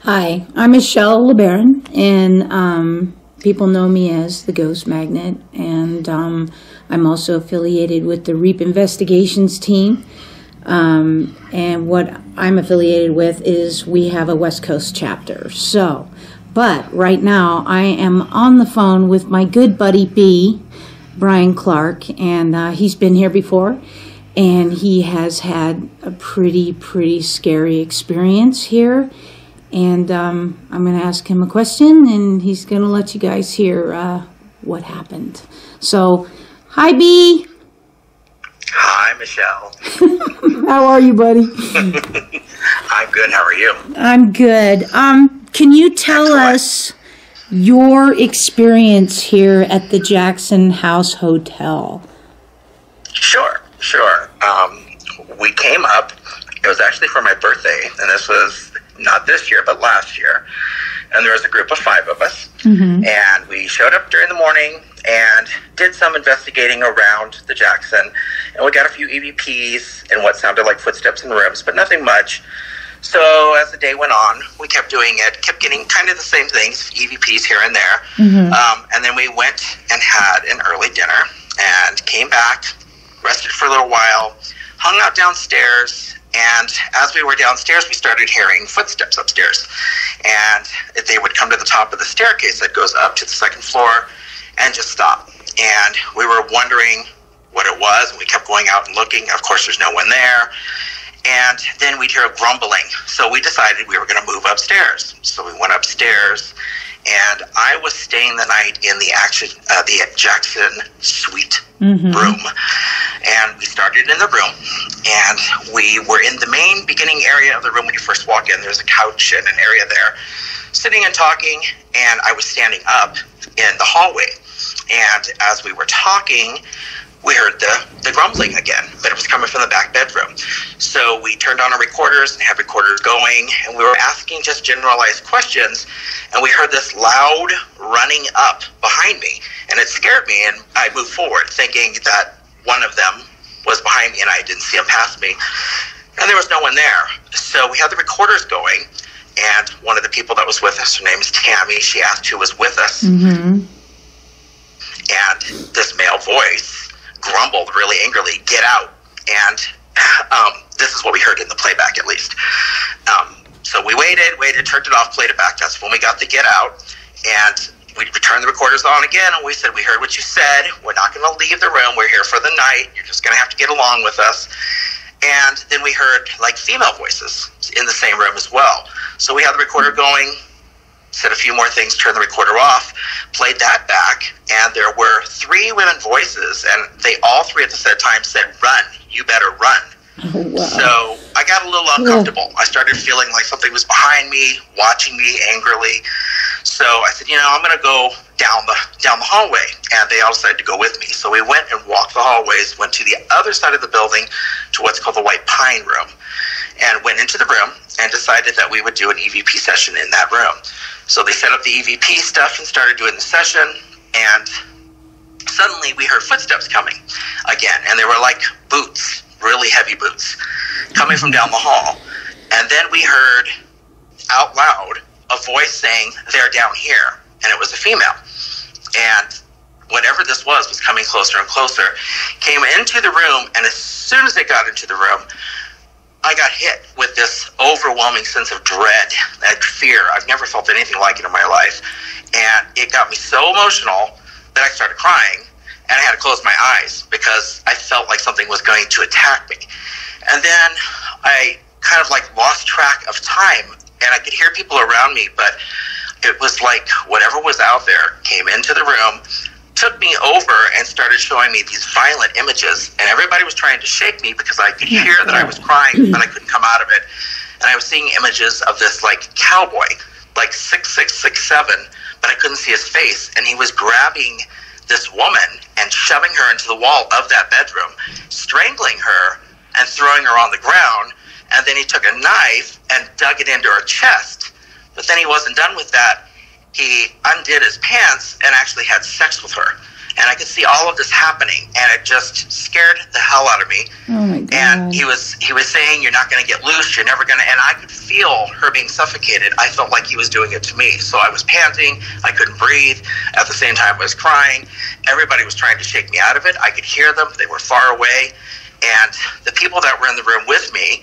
Hi, I'm LeBaron, and people know me as the Ghost Magnet, and I'm also affiliated with the REAP Investigations team, and what I'm affiliated with is we have a West Coast chapter. So, but right now I am on the phone with my good buddy B, Brian Clark, and he's been here before, and he has had a pretty scary experience here. And I'm going to ask him a question, and he's going to let you guys hear what happened. So, hi, B. Hi, Michelle. How are you, buddy? I'm good. How are you? I'm good. Can you tell us your experience here at the Jackson House Hotel? Sure. We came up. It was actually for my birthday, and this was not this year, but last year. And there was a group of 5 of us. Mm-hmm. And we showed up during the morning and did some investigating around the Jackson. And we got a few EVPs and what sounded like footsteps in the rooms, but nothing much. So as the day went on, we kept doing it, kept getting kind of the same things, EVPs here and there. Mm-hmm. And then we went and had an early dinner and came back, rested for a little while, hung out downstairs. And as we were downstairs, we started hearing footsteps upstairs. And they would come to the top of the staircase that goes up to the second floor and just stop. And we were wondering what it was. And we kept going out and looking. Of course, there's no one there. And then we'd hear a grumbling. So we decided we were going to move upstairs. So we went upstairs. And I was staying the night in the Jackson suite room. And we started in the room. And we were in the main beginning area of the room when you first walk in. There's a couch and an area there, sitting and talking. And I was standing up in the hallway. And as we were talking, we heard the grumbling again, but it was coming from the back bedroom. So we turned on our recorders and had recorders going, and we were asking just generalized questions, and we heard this loud running up behind me, and it scared me, and I moved forward thinking that one of them was behind me, and I didn't see him past me, and there was no one there. So we had the recorders going, and one of the people that was with us, her name is Tammy, she asked who was with us, and this male voice grumbled really angrily, "Get out." And this is what we heard in the playback, at least. So we waited, turned it off, played it back. That's when we got the "get out." And we turned the recorders on again, and we said, "We heard what you said. We're not going to leave the room. We're here for the night. You're just going to have to get along with us." And then we heard like female voices in the same room as well. So we had the recorder going, said a few more things, turned the recorder off, played that back, and there were 3 women voices, and they all 3 at the same time said, "Run, you better run." Oh, wow. So I got a little uncomfortable. I started feeling like something was behind me, watching me angrily. So I said, I'm going to go down the hallway, and they all decided to go with me. So we went and walked the hallways, went to the other side of the building to what's called the White Pine Room, and went into the room and decided that we would do an EVP session in that room. So they set up the EVP stuff and started doing the session, and suddenly we heard footsteps coming again, and they were like boots, really heavy boots, coming from down the hall. And then we heard out loud a voice saying, "They're down here," and it was a female. And whatever this was coming closer and closer, came into the room, and as soon as it got into the room, I got hit with this overwhelming sense of dread and fear. I've never felt anything like it in my life. And it got me so emotional that I started crying, and I had to close my eyes because I felt like something was going to attack me. And then I kind of like lost track of time, and I could hear people around me, but it was like whatever was out there came into the room, took me over, and started showing me these violent images, and everybody was trying to shake me because I could hear that I was crying, but I couldn't come out of it. And I was seeing images of this like cowboy, like 6'6", 6'7", but I couldn't see his face, and he was grabbing this woman and shoving her into the wall of that bedroom, strangling her and throwing her on the ground, and then he took a knife and dug it into her chest. But then he wasn't done with that. He undid his pants and actually had sex with her. And I could see all of this happening, and it just scared the hell out of me. Oh my God. And he was saying, you're not going to get loose, you're never going to, and I could feel her being suffocated. I felt like he was doing it to me. So I was panting, I couldn't breathe. At the same time, I was crying. Everybody was trying to shake me out of it. I could hear them. They were far away. And the people that were in the room with me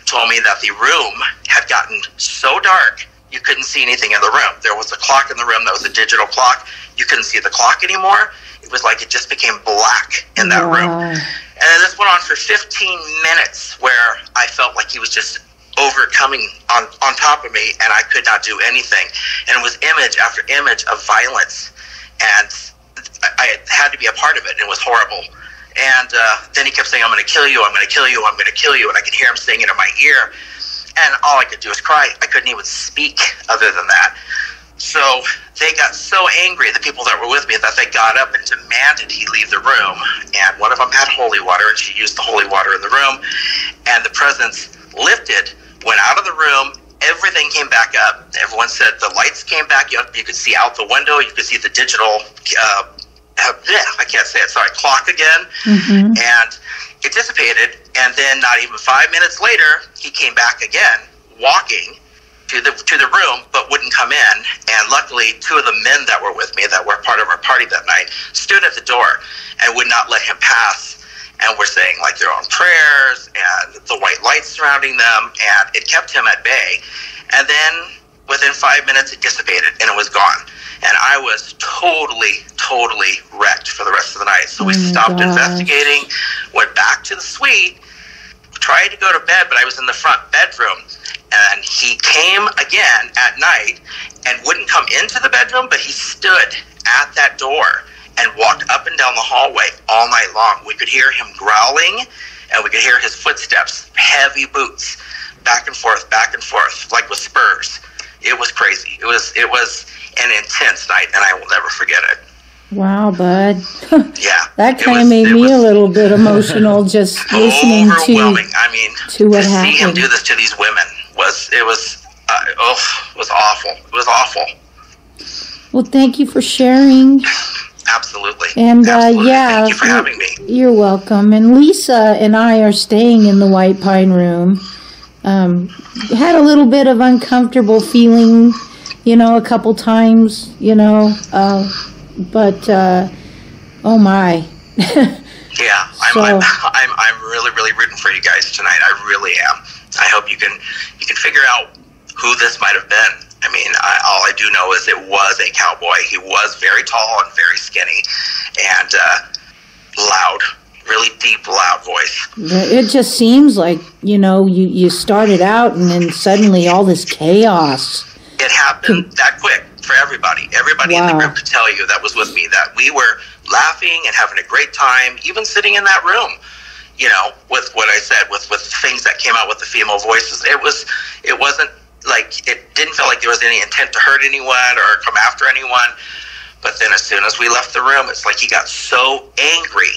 told me that the room had gotten so dark, you couldn't see anything in the room. There was a clock in the room that was a digital clock. You couldn't see the clock anymore. It was like it just became black in that room. And then this went on for 15 minutes where I felt like he was just overcoming on top of me, and I could not do anything. And it was image after image of violence. And I had to be a part of it. It was horrible. And then he kept saying, I'm going to kill you, I'm going to kill you, I'm going to kill you. And I could hear him saying it in my ear. And all I could do was cry. I couldn't even speak other than that. So they got so angry, the people that were with me, that they got up and demanded he leave the room. And one of them had holy water, and she used the holy water in the room. And the presence lifted, went out of the room. Everything came back up. Everyone said the lights came back. You could see out the window. You could see the digital I can't say it, sorry, clock again. And it dissipated, and then not even 5 minutes later, he came back again, walking to the room, but wouldn't come in. And luckily, two of the men that were with me, that were part of our party that night, stood at the door and would not let him pass, and were saying like their own prayers, and the white lights surrounding them, and it kept him at bay. And then within 5 minutes, it dissipated, and it was gone. And I was totally wrecked for the rest of the night. So we stopped investigating, went back to the suite, tried to go to bed, but I was in the front bedroom. And he came again at night and wouldn't come into the bedroom, but he stood at that door and walked up and down the hallway all night long. We could hear him growling, and we could hear his footsteps, heavy boots, back and forth, like with spurs. It was crazy. It was an intense night, and I will never forget it. Wow, bud. Yeah. That kind of made me a little bit emotional just listening overwhelming. I mean, to what happened. See him do this to these women it was awful. It was awful. Well, thank you for sharing. Absolutely. And Absolutely. Yeah, thank you for having me. You're welcome. And Lisa and I are staying in the White Pine Room. Had a little bit of uncomfortable feeling, a couple times, but oh my. Yeah, I'm really rooting for you guys tonight. I really am. I hope you can figure out who this might have been. I mean, all I do know is it was a cowboy. He was very tall and very skinny, and loud, really deep, loud voice. It just seems like, you started out and then suddenly all this chaos. It happened that quick for everybody. Everybody in the group could tell you that was with me, that we were laughing and having a great time, even sitting in that room, with what I said, with things that came out with the female voices. It wasn't like, it didn't feel like there was any intent to hurt anyone or come after anyone. But then as soon as we left the room, it's like he got so angry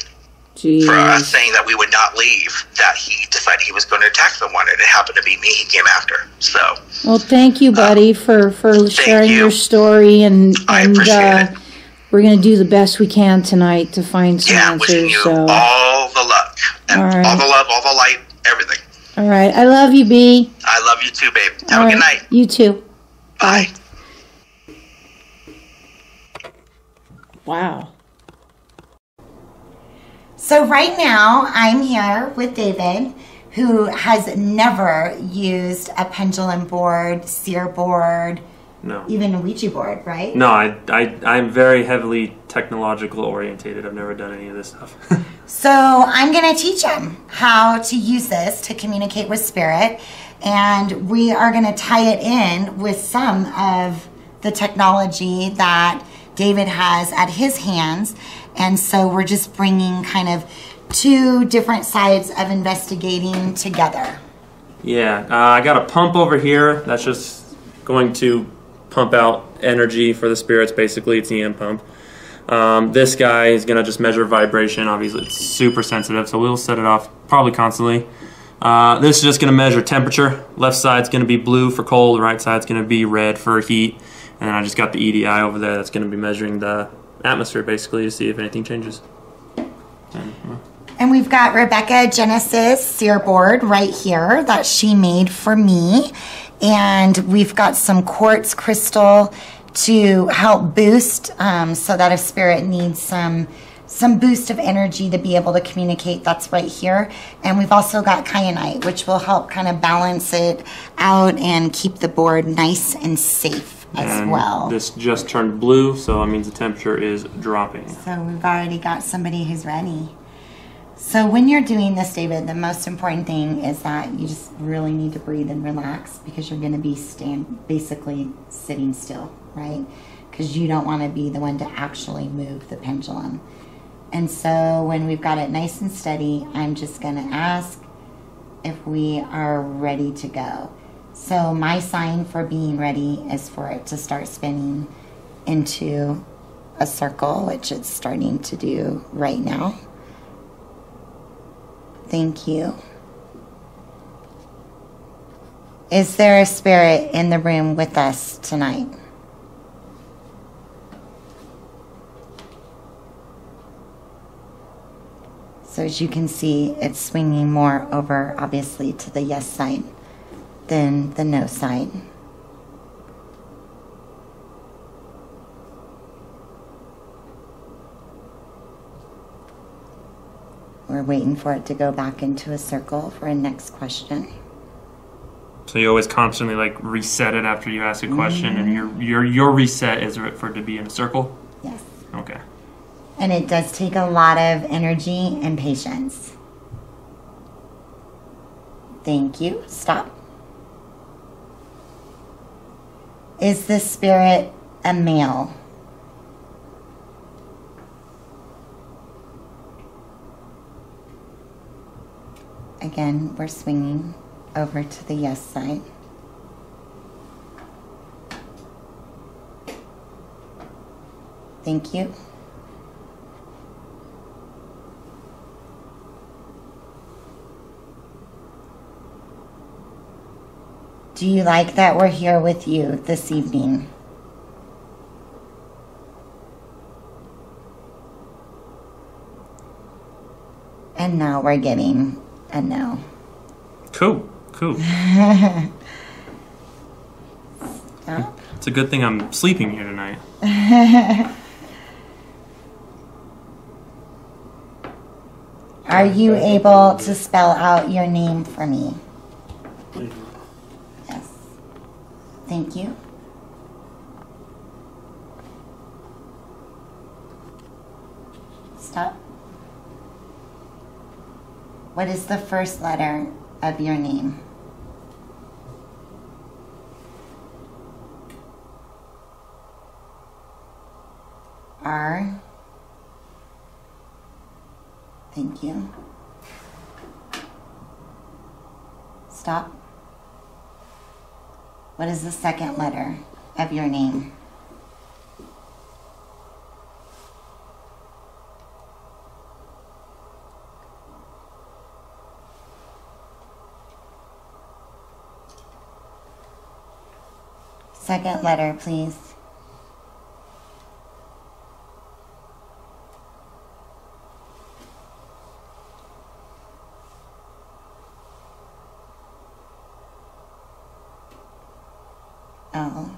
for us saying that we would not leave, that he decided he was going to attack someone, and it happened to be me he came after. So, well, thank you, buddy, for sharing your story, and I appreciate it. We're going to do the best we can tonight to find some answers. Wishing you all the luck, and all the love, all the light, everything. All right, I love you, B. I love you too, babe. Have a good night. You too. Bye. Wow. So right now, I'm here with David, who has never used a pendulum board, SEER board, No. even a Ouija board, right? No, I'm very heavily technological orientated. I've never done any of this stuff. So I'm going to teach them how to use this to communicate with spirit, and we are going to tie it in with some of the technology that David has at his hands. And so we're just bringing kind of two different sides of investigating together. Yeah, I got a pump over here that's just going to pump out energy for the spirits. Basically, it's the EM pump. This guy is going to just measure vibration. Obviously, it's super sensitive, so we'll set it off probably constantly. This is just going to measure temperature. Left side's going to be blue for cold. Right side's going to be red for heat. And then I just got the EDI over there that's going to be measuring the atmosphere, basically, to see if anything changes. And we've got Rebecca Genesis SEER Board right here that she made for me. And we've got some quartz crystal to help boost, so that if spirit needs some boost of energy to be able to communicate, that's right here. And we've also got kyanite, which will help kind of balance it out and keep the board nice and safe as well. This just turned blue, so that means the temperature is dropping. So we've already got somebody who's ready. So when you're doing this, David, the most important thing is that you just really need to breathe and relax, because you're going to be basically sitting still, right? Because you don't want to be the one to actually move the pendulum. And so when we've got it nice and steady, I'm just going to ask if we are ready to go. So my sign for being ready is for it to start spinning into a circle, which it's starting to do right now. Thank you. Is there a spirit in the room with us tonight? So as you can see, it's swinging more over, obviously, to the yes side than the no side. We're waiting for it to go back into a circle for a next question. So you always constantly like reset it after you ask a question, and your reset is for it to be in a circle? Yes. Okay. And it does take a lot of energy and patience. Thank you. Stop. Is the spirit a male? Again, we're swinging over to the yes side. Thank you. Do you like that we're here with you this evening? And now we're getting a no. Cool. Stop. It's a good thing I'm sleeping here tonight. Are you able to spell out your name for me? Yes. Thank you. Stop. What is the first letter of your name? R. Thank you. Stop. What is the second letter of your name? Second letter, please. L.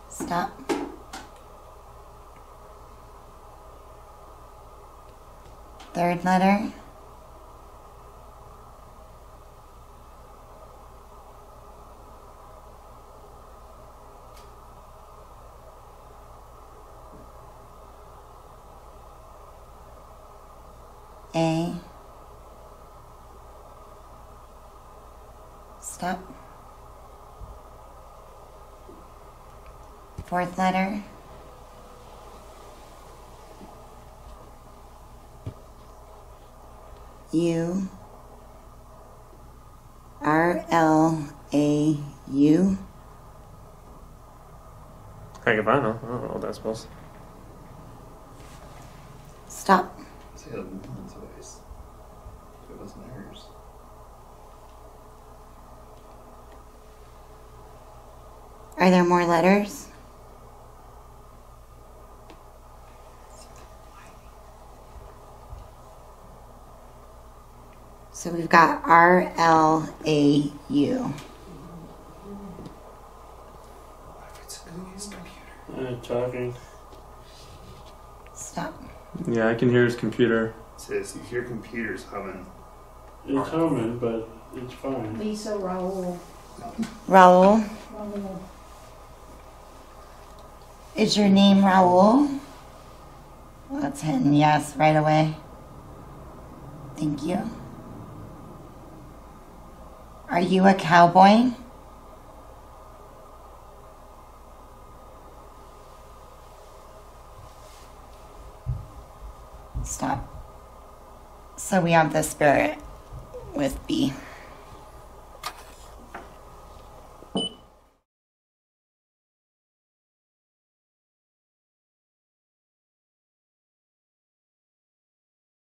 Stop. Third letter. Stop. Fourth letter. U. R-L-A-U. Heck if I know. I don't know what that's supposed to. Stop. Say a woman's voice. If it wasn't hers. Are there more letters? So we've got R-L-A-U. Talking. Stop. Yeah, I can hear his computer. It says your computer's humming. It's humming, but it's fine. Lisa Raul. Raul. Is your name Raul? That's hitting yes right away. Thank you. Are you a cowboy? Stop. So we have the spirit with B.